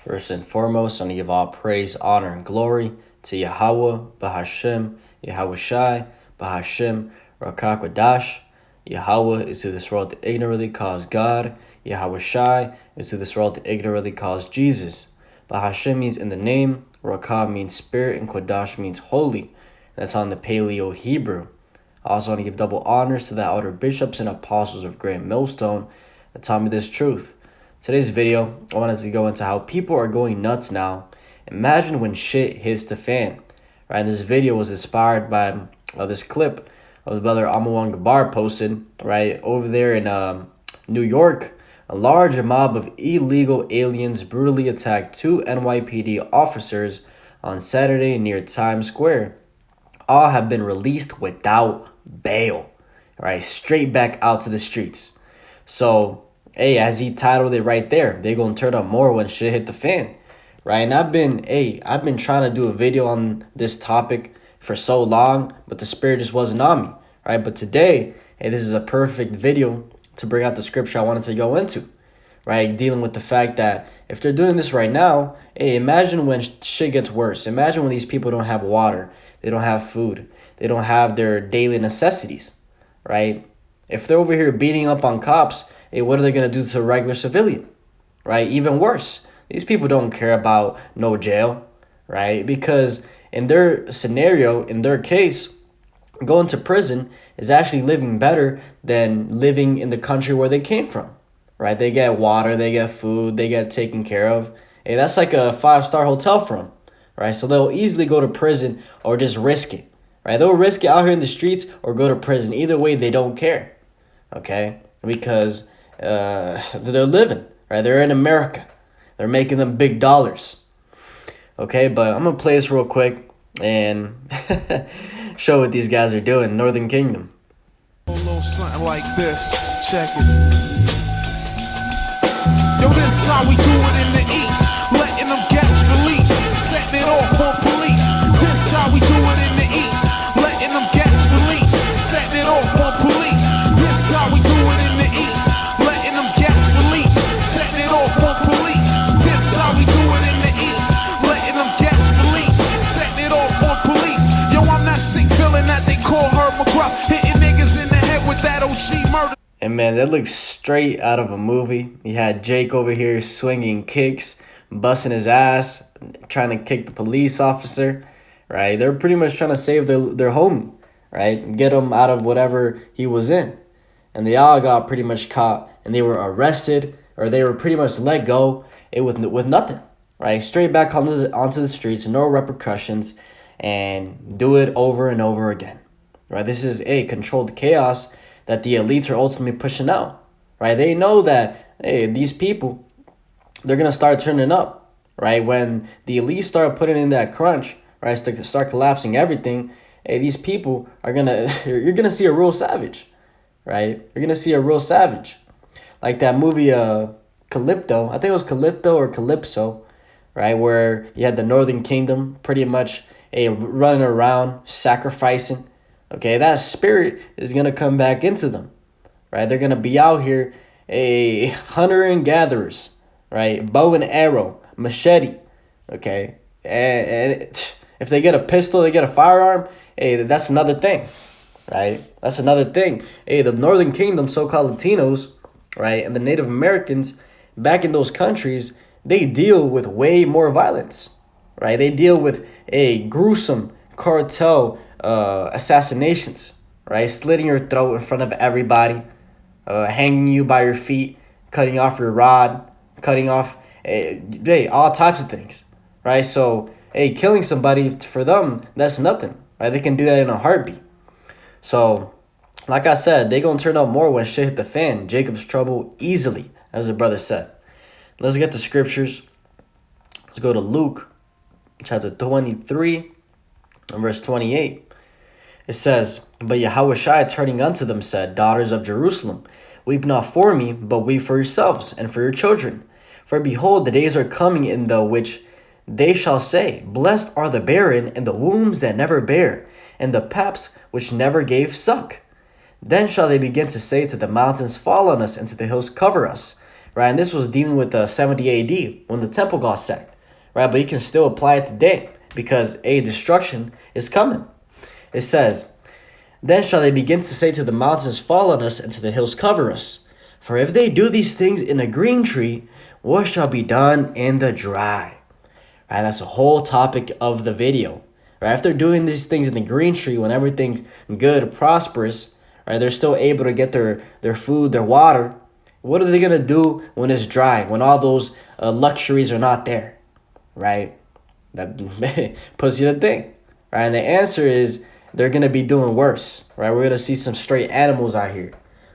First and foremost, I want to give all praise, honor, and glory to Yahweh, Bahashem, Yahweh Shai, Bahashem, Rakakwadash. Yahweh is who this world ignorantly calls God. Yahweh Shai is who this world ignorantly calls Jesus. Bahashem means in the name, Rakah means spirit, and Kodash means holy. That's on the Paleo Hebrew. I also want to give double honors to the elder bishops and apostles of Grand Millstone that taught me this truth. Today's video, I wanted to go into how people are going nuts now. Imagine when shit hits the fan. Right, and this video was inspired by this clip of the brother Amawang Gabar posted, right, over there in New York. A large mob of illegal aliens brutally attacked two NYPD officers on Saturday near Times Square. All have been released without bail, right, straight back out to the streets. So, hey, as he titled it right there, they gonna turn up more when shit hit the fan, right? And I've been trying to do a video on this topic for so long, but the spirit just wasn't on me, right? But today, hey, this is a perfect video to bring out the scripture I wanted to go into, right? Dealing with the fact that if they're doing this right now, hey, imagine when shit gets worse. Imagine when these people don't have water, they don't have food, they don't have their daily necessities, right? If they're over here beating up on cops, hey, what are they going to do to a regular civilian, right? Even worse, these people don't care about no jail, right? Because in their scenario, in their case, going to prison is actually living better than living in the country where they came from, right? They get water, they get food, they get taken care of. Hey, that's like a 5-star hotel for them, right? So they'll easily go to prison or just risk it, right? They'll risk it out here in the streets or go to prison. Either way, they don't care, okay? Because they're living, right? They're in America. They're making them big dollars. Okay, but I'm going to play this real quick and show what these guys are doing in Northern Kingdom. A little something like this. Check it. Yo, this is how we do it in the East. Letting them catch the leash. Setting it off on police. This is how we do it in the East. Letting them catch the leash. Setting it off on police. This is how we do it in the East. Letting them catch the leash. Setting it off on police. This is how we do it in the East. Letting them catch the leash. Setting it off on police. Yo, I'm that sick feeling that they call her McGruff. Hitting niggas in the head with that OG murder. And man, that looks straight out of a movie. You had Jake over here swinging kicks, busting his ass, trying to kick the police officer, right? They're pretty much trying to save their homie, right? Get him out of whatever he was in. And they all got pretty much caught, and they were arrested, or they were pretty much let go with nothing, right? Straight back onto the streets, no repercussions, and do it over and over again, right? This is a controlled chaos that the elites are ultimately pushing out, right? They know that, hey, these people, they're going to start turning up, right? When the elites start putting in that crunch, right, start collapsing everything, hey, these people are going to, you're going to see a real savage, right? You're going to see a real savage. Like that movie Calypso, I think it was Calypso or Calypso, right? Where you had the Northern Kingdom pretty much running around, sacrificing. Okay, that spirit is going to come back into them, right? They're going to be out here, a hunter and gatherers, right? Bow and arrow, machete, okay? And if they get a pistol, they get a firearm, hey, that's another thing, right? That's another thing. Hey, the Northern Kingdom, so-called Latinos, right, and the Native Americans back in those countries, they deal with way more violence, right? They deal with a gruesome cartel assassinations, right? Slitting your throat in front of everybody, hanging you by your feet, cutting off your rod, cutting off, all types of things, right? So, killing somebody, for them, that's nothing, right? They can do that in a heartbeat. So, like I said, they gonna turn up more when shit hit the fan. Jacob's trouble easily, as the brother said. Let's get the scriptures. Let's go to Luke chapter 23 and verse 28. It says, But Yahushua turning unto them said, Daughters of Jerusalem, weep not for me, but weep for yourselves and for your children. For behold, the days are coming in the which they shall say, Blessed are the barren, and the wombs that never bare, and the paps which never gave suck. Then shall they begin to say to the mountains, Fall on us, and to the hills cover us. right? And this was dealing with 70 AD when the temple got sacked, right? But you can still apply it today because a destruction is coming. It says, then shall they begin to say to the mountains, fall on us, and to the hills, cover us. For if they do these things in a green tree, what shall be done in the dry? Right, that's the whole topic of the video. Right, if they're doing these things in the green tree when everything's good, prosperous, right, they're still able to get their food, their water. What are they gonna do when it's dry, when all those luxuries are not there? Right, that puts you to think. Right, and the answer is they're gonna be doing worse. Right, we're gonna see some straight animals out here.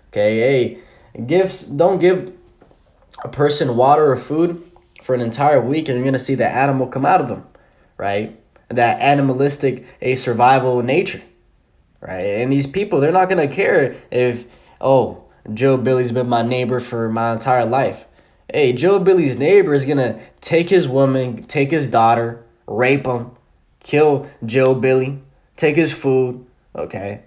Okay, hey, don't give a person water or food for an entire week, and you're gonna see the animal come out of them, right? That animalistic a survival nature, right? And these people, they're not gonna care if, oh, Joe Billy's been my neighbor for my entire life. Hey, Joe Billy's neighbor is gonna take his woman, take his daughter, rape him, kill Joe Billy, take his food, okay?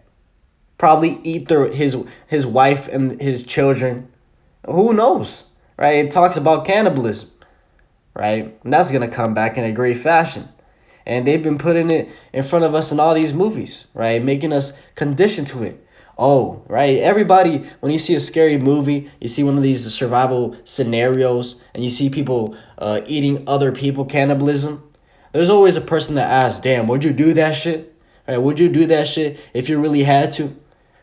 Probably eat his wife and his children. Who knows, right? It talks about cannibalism, right? And that's gonna come back in a great fashion. And they've been putting it in front of us in all these movies, right? Making us conditioned to it. Oh, right. Everybody, when you see a scary movie, you see one of these survival scenarios, and you see people eating other people, cannibalism. There's always a person that asks, "Damn, would you do that shit? Right? Would you do that shit if you really had to?"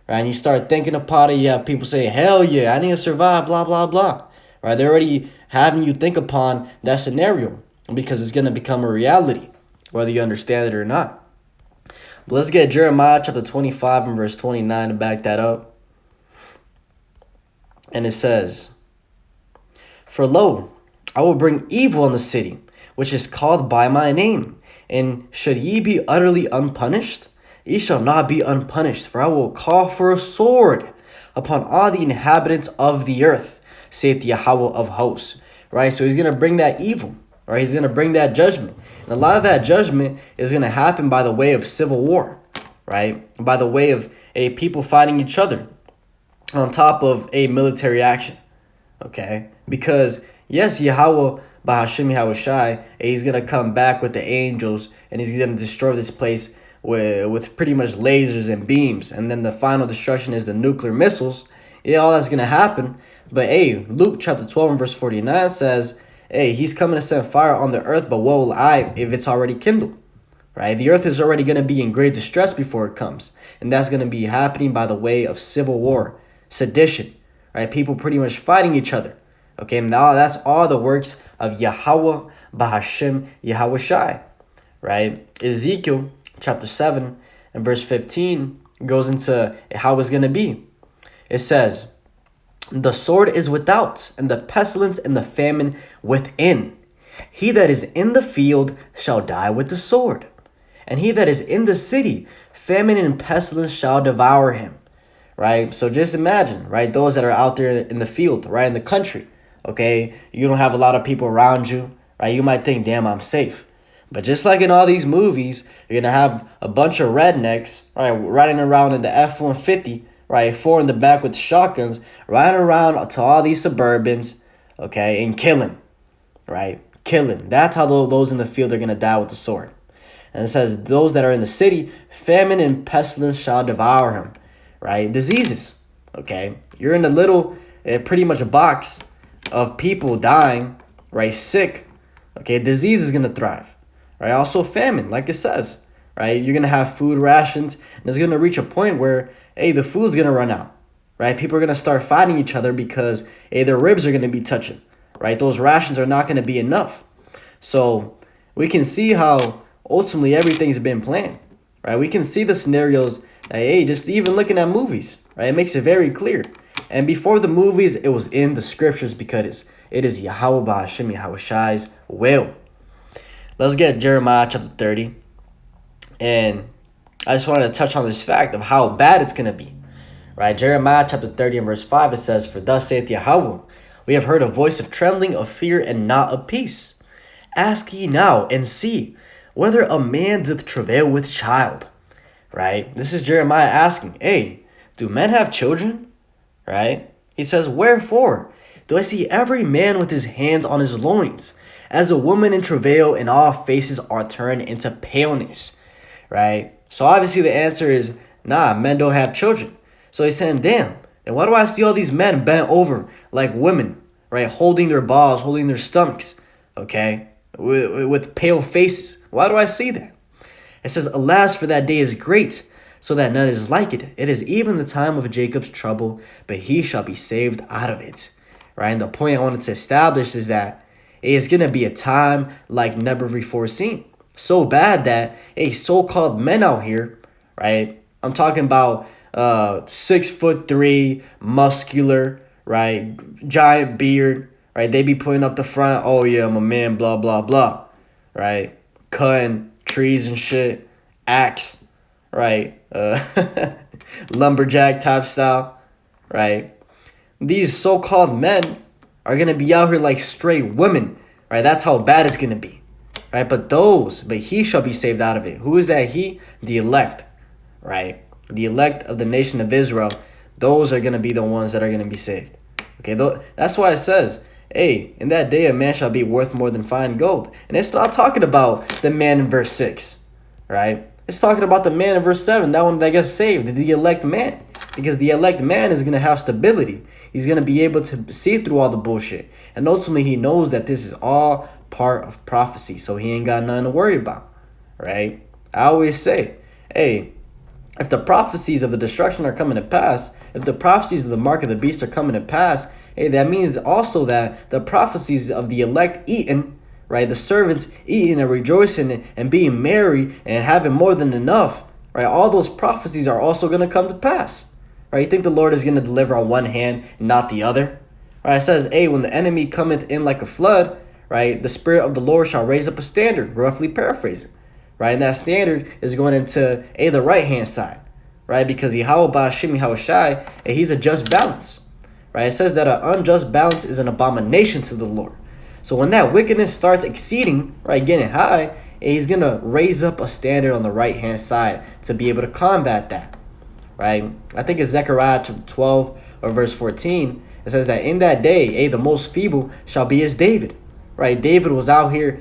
Right? And you start thinking about it. You have people say, "Hell yeah, I need to survive." Blah blah blah. Right? They're already having you think upon that scenario because it's gonna become a reality, whether you understand it or not. But let's get Jeremiah chapter 25 and verse 29 to back that up. And it says, for lo, I will bring evil on the city, which is called by my name. And should ye be utterly unpunished? Ye shall not be unpunished, for I will call for a sword upon all the inhabitants of the earth, saith Yahweh of hosts. Right? So he's going to bring that evil. Right? He's going to bring that judgment. And a lot of that judgment is going to happen by the way of civil war. Right? By the way of people fighting each other on top of a military action. Okay? Because, yes, Yahweh, Bahashim Yahushai, he's going to come back with the angels and he's going to destroy this place with pretty much lasers and beams. And then the final destruction is the nuclear missiles. Yeah, all that's going to happen. But, hey, Luke chapter 12 and verse 49 says, hey, he's coming to set fire on the earth, but what will I if it's already kindled? Right? The earth is already going to be in great distress before it comes. And that's going to be happening by the way of civil war, sedition, right? People pretty much fighting each other. Okay, now that's all the works of Yahweh, Bahashim, Yahushai, right? Ezekiel chapter 7 and verse 15 goes into how it's going to be. It says, the sword is without, and the pestilence and the famine within. He that is in the field shall die with the sword. And he that is in the city, famine and pestilence shall devour him. Right? So just imagine, right? Those that are out there in the field, right? In the country, okay? You don't have a lot of people around you, right? You might think, damn, I'm safe. But just like in all these movies, you're going to have a bunch of rednecks, right? Riding around in the F-150, right, four in the back with shotguns, riding around to all these Suburbans, okay, and killing, right? Killing. That's how those in the field are going to die with the sword. And it says, those that are in the city, famine and pestilence shall devour him, right? Diseases, okay? You're in a little, pretty much a box of people dying, right, sick, okay? Disease is going to thrive, right? Also famine, like it says, right? You're going to have food rations, and it's going to reach a point where, hey, the food's going to run out, right? People are going to start fighting each other because, hey, their ribs are going to be touching, right? Those rations are not going to be enough. So we can see how ultimately everything's been planned, right? We can see the scenarios that, hey, just even looking at movies, right? It makes it very clear. And before the movies, it was in the scriptures because it is Yahweh Bahashim Yahushai's will. Let's get Jeremiah chapter 30. And I just wanted to touch on this fact of how bad it's going to be. Right? Jeremiah chapter 30 and verse 5, it says, for thus saith Yahweh, we have heard a voice of trembling, of fear, and not of peace. Ask ye now and see whether a man doth travail with child. Right? This is Jeremiah asking, hey, do men have children? Right? He says, wherefore do I see every man with his hands on his loins, as a woman in travail, and all faces are turned into paleness, right? So obviously the answer is, nah, men don't have children. So he's saying, damn, and why do I see all these men bent over like women, right? Holding their balls, holding their stomachs, okay? With pale faces. Why do I see that? It says, alas, for that day is great, so that none is like it. It is even the time of Jacob's trouble, but he shall be saved out of it. Right? And the point I wanted to establish is that it's going to be a time like never before seen. So bad that so-called men out here, right? I'm talking about 6'3", muscular, right? Giant beard, right? They be putting up the front, oh yeah, I'm a man, blah, blah, blah, right? Cutting trees and shit, axe, right? Lumberjack type style, right? These so-called men are going to be out here like straight women, right? That's how bad it's going to be, right? But he shall be saved out of it. Who is that he? The elect, right? The elect of the nation of Israel. Those are going to be the ones that are going to be saved. Okay, that's why it says, hey, in that day a man shall be worth more than fine gold. And it's not talking about the man in verse 6, right? It's talking about the man in verse 7, that one that gets saved, the elect man. Because the elect man is going to have stability. He's going to be able to see through all the bullshit. And ultimately, he knows that this is all part of prophecy. So he ain't got nothing to worry about, right? I always say, hey, if the prophecies of the destruction are coming to pass, if the prophecies of the mark of the beast are coming to pass, hey, that means also that the prophecies of the elect eating, right, the servants eating and rejoicing and being merry and having more than enough, right, all those prophecies are also going to come to pass, right? You think the Lord is going to deliver on one hand and not the other? Right, it says, hey, when the enemy cometh in like a flood, right, the Spirit of the Lord shall raise up a standard, roughly paraphrasing. Right, and that standard is going into the right hand side, right? Because Yahweh Ba'ashim Yahushai, he's a just balance, right? It says that an unjust balance is an abomination to the Lord. So when that wickedness starts exceeding, right, getting high, he's gonna raise up a standard on the right hand side to be able to combat that, right? I think it's Zechariah 12 or verse 14. It says that in that day, the most feeble shall be as David. Right, David was out here,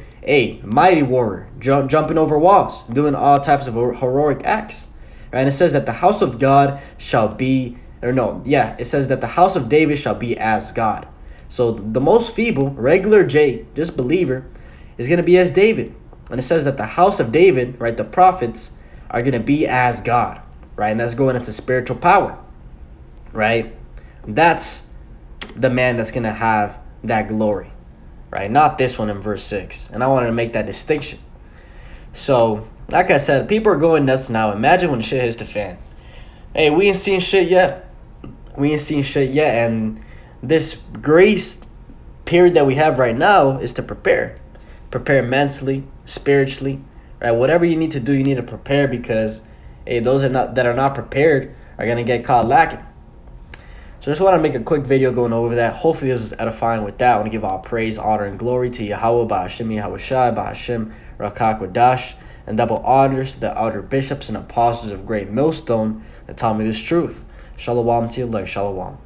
mighty warrior, jumping over walls, doing all types of heroic acts. Right, and it says that the house of God shall be, it says that the house of David shall be as God. So the most feeble, regular just believer, is going to be as David. And it says that the house of David, right, the prophets, are going to be as God. Right, and that's going into spiritual power. Right, that's the man that's going to have that glory. Right, not this one in verse 6. And I wanted to make that distinction. So, like I said, people are going nuts now. Imagine when shit hits the fan. Hey, we ain't seen shit yet. And this grace period that we have right now is to prepare. Prepare mentally, spiritually. Right, whatever you need to do, you need to prepare, because those that are not prepared are going to get caught lacking. So I just want to make a quick video going over that. Hopefully this is edifying with that. I want to give all praise, honor, and glory to Yahweh, Ba'ashim Yahushai, Ba'ashim Rakakwadash, and double honors to the outer bishops and apostles of Great Millstone that taught me this truth. Shalom to you, Shalom.